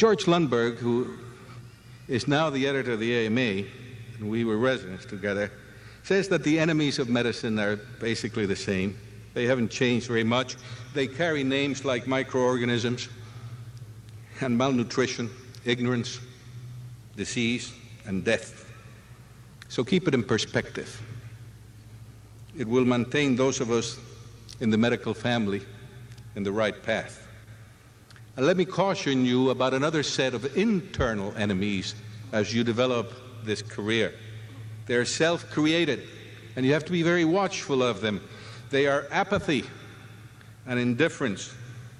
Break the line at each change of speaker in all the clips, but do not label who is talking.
George Lundberg, who is now the editor of the AMA, and we were residents together, says that the enemies of medicine are basically the same. They haven't changed very much. They carry names like microorganisms and malnutrition, ignorance, disease, and death. So keep it in perspective. It will maintain those of us in the medical family in the right path. And let me caution you about another set of internal enemies as you develop this career. They're self-created, and you have to be very watchful of them. They are apathy and indifference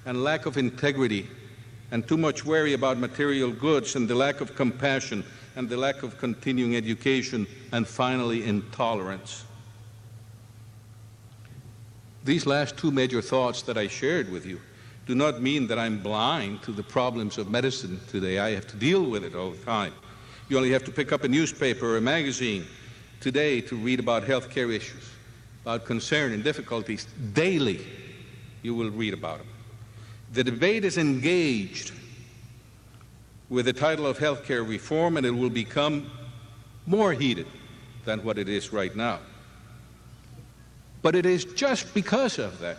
and lack of integrity and too much worry about material goods and the lack of compassion and the lack of continuing education and finally intolerance. These last two major thoughts that I shared with you do not mean that I'm blind to the problems of medicine today. I have to deal with it all the time. You only have to pick up a newspaper or a magazine today to read about healthcare issues, about concern and difficulties. Daily, you will read about them. The debate is engaged with the title of healthcare reform, and it will become more heated than what it is right now. But it is just because of that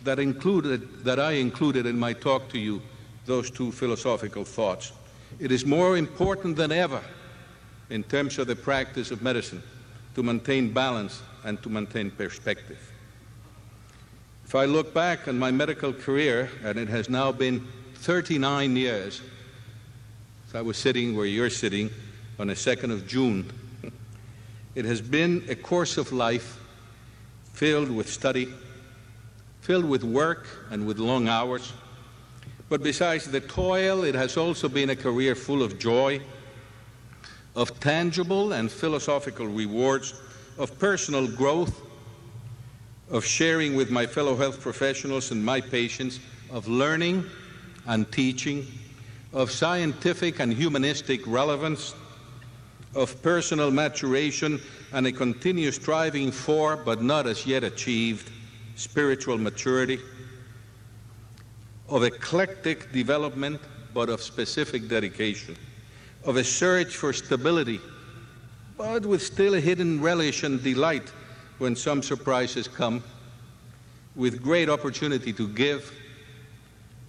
that I included in my talk to you those two philosophical thoughts. It is more important than ever in terms of the practice of medicine to maintain balance and to maintain perspective. If I look back on my medical career, and it has now been 39 years, I was sitting where you're sitting on the 2nd of June. It has been a course of life filled with study, filled with work and with long hours. But besides the toil, it has also been a career full of joy, of tangible and philosophical rewards, of personal growth, of sharing with my fellow health professionals and my patients, of learning and teaching, of scientific and humanistic relevance, of personal maturation and a continuous striving for, but not as yet achieved, spiritual maturity, of eclectic development, but of specific dedication, of a search for stability, but with still a hidden relish and delight when some surprises come, with great opportunity to give,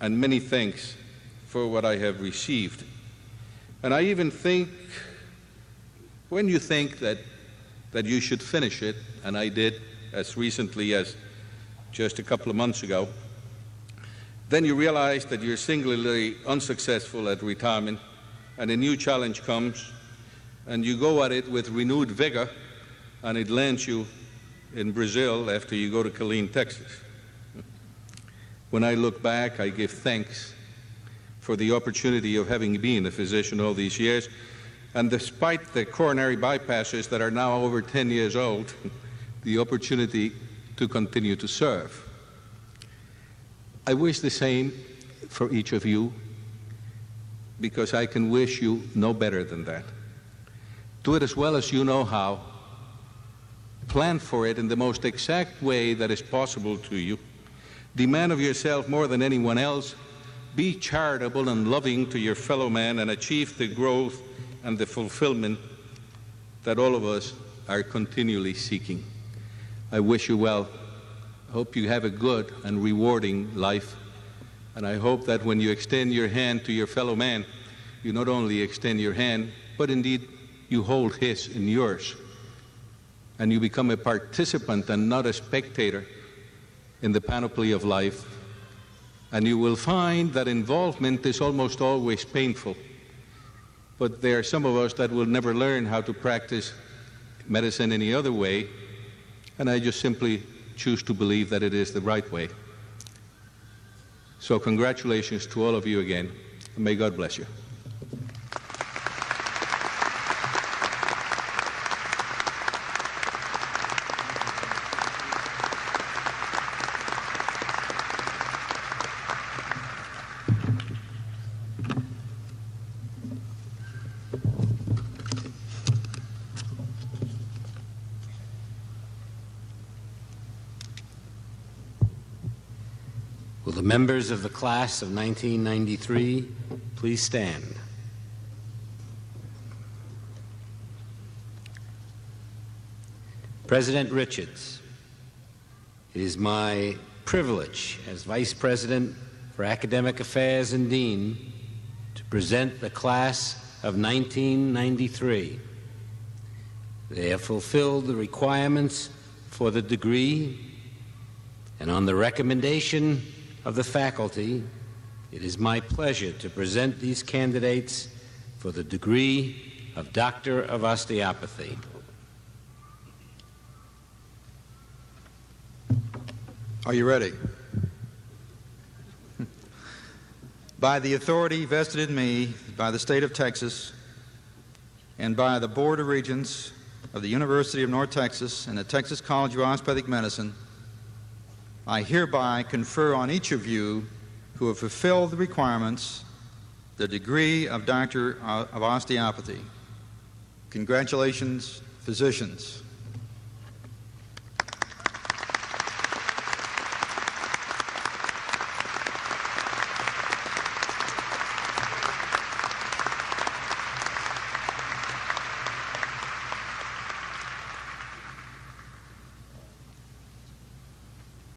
and many thanks for what I have received. And I even think, when you think that you should finish it, and I did as recently as just a couple of months ago, then you realize that you're singularly unsuccessful at retirement, and a new challenge comes, and you go at it with renewed vigor, and it lands you in Brazil after you go to Killeen, Texas. When I look back, I give thanks for the opportunity of having been a physician all these years, and despite the coronary bypasses that are now over 10 years old, the opportunity to continue to serve. I wish the same for each of you, because I can wish you no better than that. Do it as well as you know how. Plan for it in the most exact way that is possible to you. Demand of yourself more than anyone else. Be charitable and loving to your fellow man, and achieve the growth and the fulfillment that all of us are continually seeking. I wish you well. I hope you have a good and rewarding life. And I hope that when you extend your hand to your fellow man, you not only extend your hand, but indeed you hold his in yours. And you become a participant and not a spectator in the panoply of life. And you will find that involvement is almost always painful. But there are some of us that will never learn how to practice medicine any other way, and I just simply choose to believe that it is the right way. So congratulations to all of you again, and may God bless you.
the members of the class of 1993 please stand? President Richards, it is my privilege as Vice President for Academic Affairs and Dean to present the class of 1993. They have fulfilled the requirements for the degree, and on the recommendation of the faculty, it is my pleasure to present these candidates for the degree of Doctor of Osteopathy.
Are you ready? By the authority vested in me by the state of Texas and by the Board of Regents of the University of North Texas and the Texas College of Osteopathic Medicine, I hereby confer on each of you who have fulfilled the requirements the degree of Doctor of Osteopathy. Congratulations, physicians.